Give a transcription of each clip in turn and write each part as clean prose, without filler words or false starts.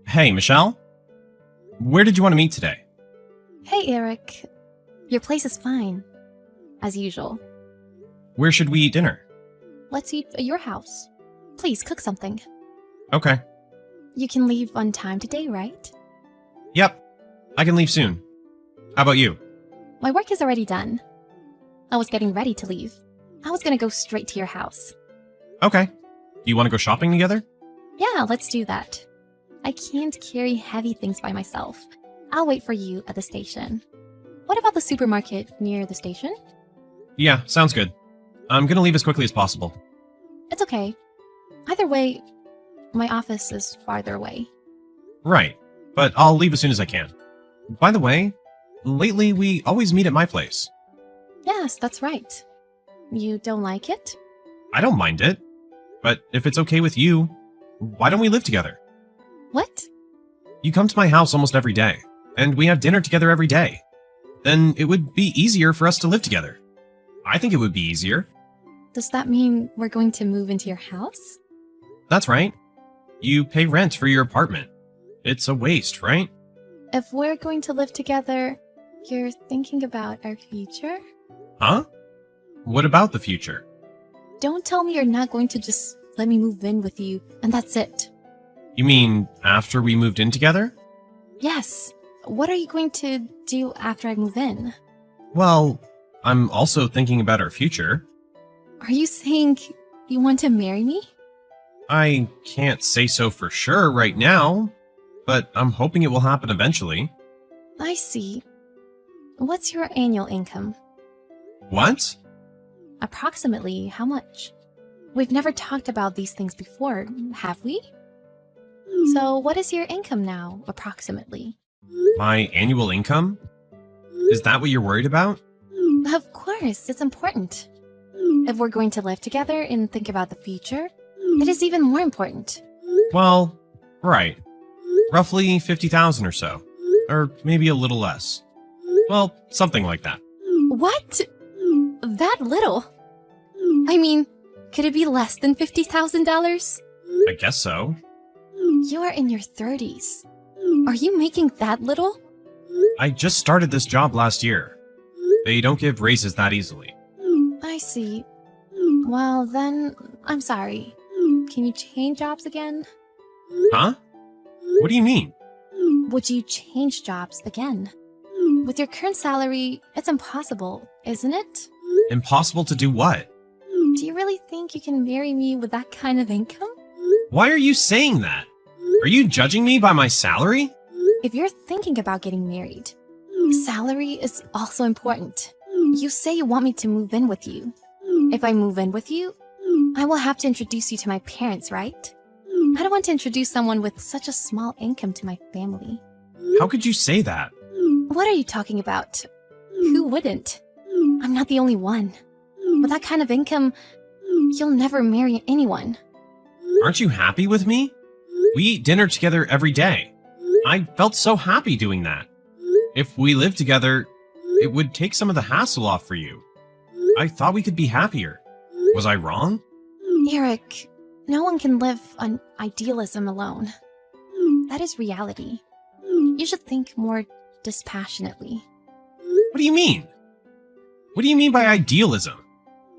Hey, Michelle? Where did you want to meet today? Hey, Eric. Your place is fine, as usual. Where should we eat dinner? Let's eat at your house. Please cook something. Okay. You can leave on time today, right? Yep. I can leave soon. How about you? My work is already done. I was getting ready to leave. I was gonna go straight to your house. Okay. Do you want to go shopping together? Yeah, let's do that. I can't carry heavy things by myself. I'll wait for you at the station. What about the supermarket near the station? Yeah, sounds good. I'm gonna leave as quickly as possible. It's okay. Either way, my office is farther away. Right. But I'll leave as soon as I can. By the way, lately we always meet at my place. Yes, that's right. You don't like it? I don't mind it. But if it's okay with you, why don't we live together? What? You come to my house almost every day, and we have dinner together every day. Then it would be easier for us to live together. I think it would be easier. Does that mean we're going to move into your house? That's right. You pay rent for your apartment. It's a waste, right? If we're going to live together, you're thinking about our future? Huh? What about the future? Don't tell me you're not going to just let me move in with you and that's it. You mean after we moved in together? Yes. What are you going to do after I move in? Well, I'm also thinking about our future. Are you saying you want to marry me? I can't say so for sure right now, but I'm hoping it will happen eventually. I see. What's your annual income? What? Approximately how much? We've never talked about these things before, have we? So what is your income now, approximately? My annual income? Is that what you're worried about? Of course, it's important. If we're going to live together and think about the future, it is even more important. Well, right. Roughly 50,000 or so. Or maybe a little less. Well, something like that. What? That little? I mean, could it be less than $50,000? I guess so. You are in your 30s. Are you making that little? I just started this job last year. They don't give raises that easily. I see. Well, then, I'm sorry. Can you change jobs again? Huh? What do you mean? Would you change jobs again? With your current salary, it's impossible, isn't it? Impossible to do what? Do you really think you can marry me with that kind of income? Why are you saying that? Are you judging me by my salary? If you're thinking about getting married, salary is also important. You say you want me to move in with you. If I move in with you, I will have to introduce you to my parents, right? I don't want to introduce someone with such a small income to my family. How could you say that? What are you talking about? Who wouldn't? I'm not the only one. With that kind of income, you'll never marry anyone. Aren't you happy with me? We eat dinner together every day. I felt so happy doing that. If we lived together, it would take some of the hassle off for you. I thought we could be happier. Was I wrong? Eric, no one can live on idealism alone. That is reality. You should think more dispassionately. What do you mean? What do you mean by idealism?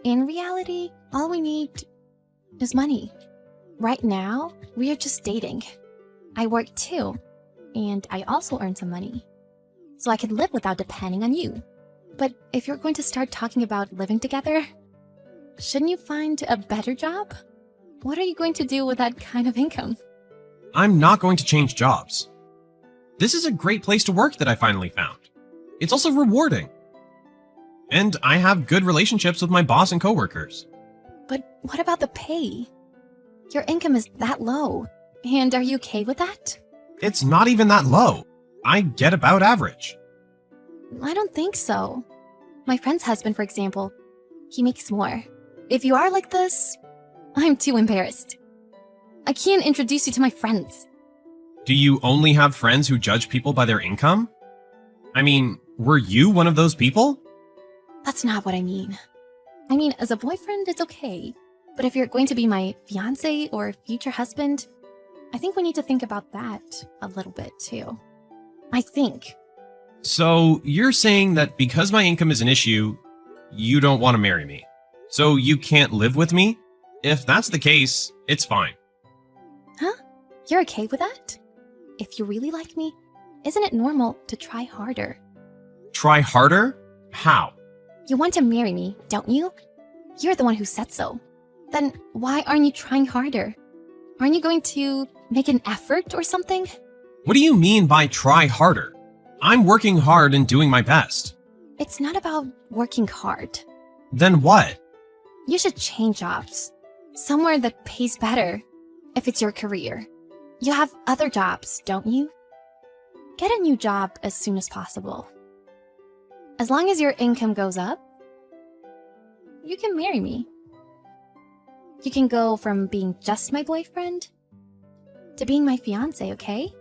In reality, all we need is money. Right now, we are just dating. I work too, and I also earn some money. So I can live without depending on you. But if you're going to start talking about living together, shouldn't you find a better job? What are you going to do with that kind of income? I'm not going to change jobs. This is a great place to work that I finally found. It's also rewarding. And I have good relationships with my boss and coworkers. But what about the pay? Your income is that low. And are you okay with that? It's not even that low. I get about average. I don't think so. My friend's husband, for example, he makes more. If you are like this, I'm too embarrassed. I can't introduce you to my friends. Do you only have friends who judge people by their income? I mean, were you one of those people? That's not what I mean. I mean, as a boyfriend, it's okay. But if you're going to be my fiancé or future husband, I think we need to think about that a little bit too. I think. So you're saying that because my income is an issue, you don't want to marry me. So you can't live with me? If that's the case, it's fine. Huh? You're okay with that? If you really like me, isn't it normal to try harder? Try harder? How? You want to marry me, don't you? You're the one who said so. Then why aren't you trying harder? Aren't you going to make an effort or something? What do you mean by try harder? I'm working hard and doing my best. It's not about working hard. Then what? You should change jobs. Somewhere that pays better, if it's your career. You have other jobs, don't you? Get a new job as soon as possible. As long as your income goes up, you can marry me. You can go from being just my boyfriend to being my fiancé, okay?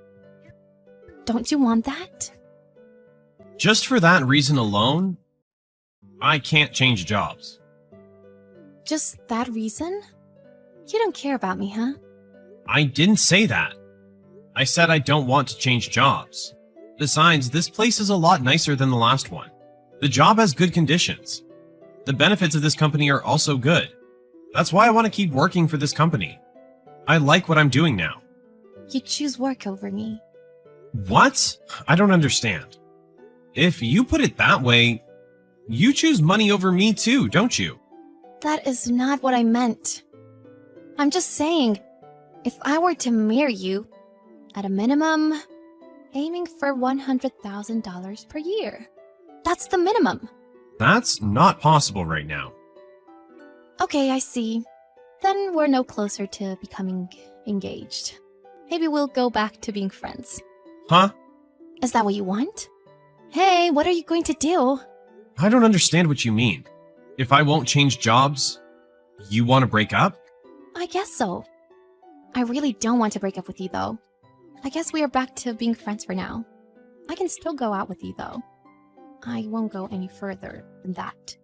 Don't you want that? Just for that reason alone, I can't change jobs. Just that reason? You don't care about me, huh? I didn't say that. I said I don't want to change jobs. Besides, this place is a lot nicer than the last one. The job has good conditions. The benefits of this company are also good. That's why I want to keep working for this company. I like what I'm doing now. You choose work over me. What? I don't understand. If you put it that way, you choose money over me too, don't you? That is not what I meant. I'm just saying, if I were to marry you, at a minimum, aiming for $100,000 per year. That's the minimum. That's not possible right now. Okay, I see. Then we're no closer to becoming engaged. Maybe we'll go back to being friends. Huh? Is that what you want? Hey, what are you going to do? I don't understand what you mean. If I won't change jobs, you want to break up? I guess so. I really don't want to break up with you, though. I guess we are back to being friends for now. I can still go out with you, though. I won't go any further than that.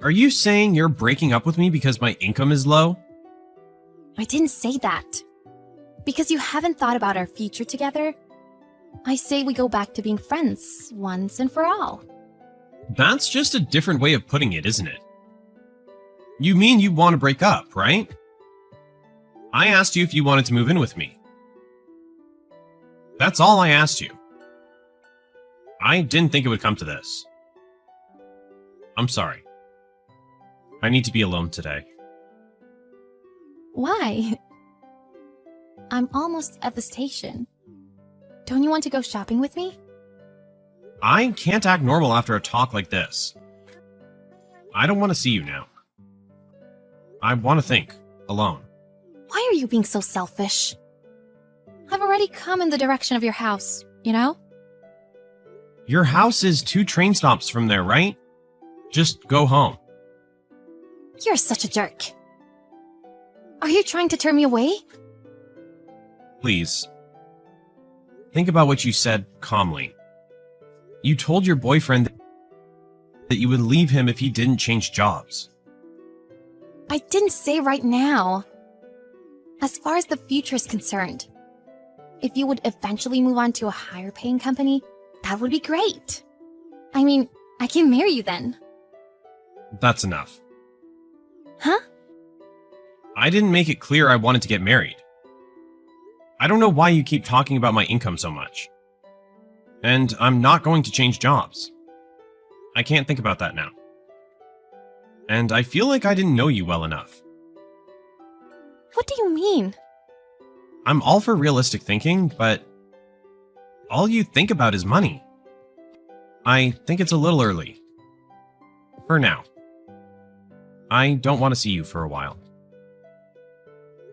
Are you saying you're breaking up with me because my income is low? I didn't say that. Because you haven't thought about our future together, I say we go back to being friends once and for all. That's just a different way of putting it, isn't it? You mean you want to break up, right? I asked you if you wanted to move in with me. That's all I asked you. I didn't think it would come to this. I'm sorry. I need to be alone today. Why? I'm almost at the station. Don't you want to go shopping with me? I can't act normal after a talk like this. I don't want to see you now. I want to think, alone. Why are you being so selfish? I've already come in the direction of your house, you know? Your house is 2 train stops from there, right? Just go home. You're such a jerk. Are you trying to turn me away? Please. Think about what you said calmly. You told your boyfriend that you would leave him if he didn't change jobs. I didn't say right now. As far as the future is concerned, if you would eventually move on to a higher paying company, that would be great. I mean, I can marry you then. That's enough. Huh? I didn't make it clear I wanted to get married. I don't know why you keep talking about my income so much. And I'm not going to change jobs. I can't think about that now. And I feel like I didn't know you well enough. What do you mean? I'm all for realistic thinking, but all you think about is money. I think it's a little early. For now. I don't want to see you for a while.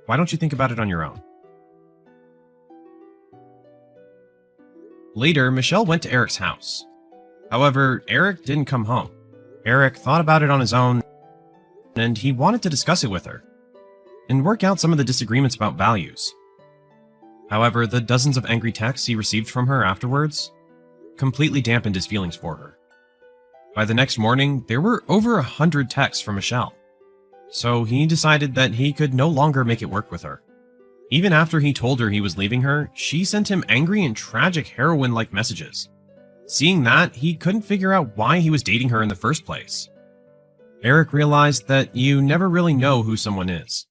Why don't you think about it on your own? Later, Michelle went to Eric's house. However, Eric didn't come home. Eric thought about it on his own, and he wanted to discuss it with her, and work out some of the disagreements about values. However, the dozens of angry texts he received from her afterwards completely dampened his feelings for her. By the next morning, there were over 100 texts from Michelle, so he decided that he could no longer make it work with her. Even after he told her he was leaving her, she sent him angry and tragic heroine-like messages. Seeing that, he couldn't figure out why he was dating her in the first place. Eric realized that you never really know who someone is.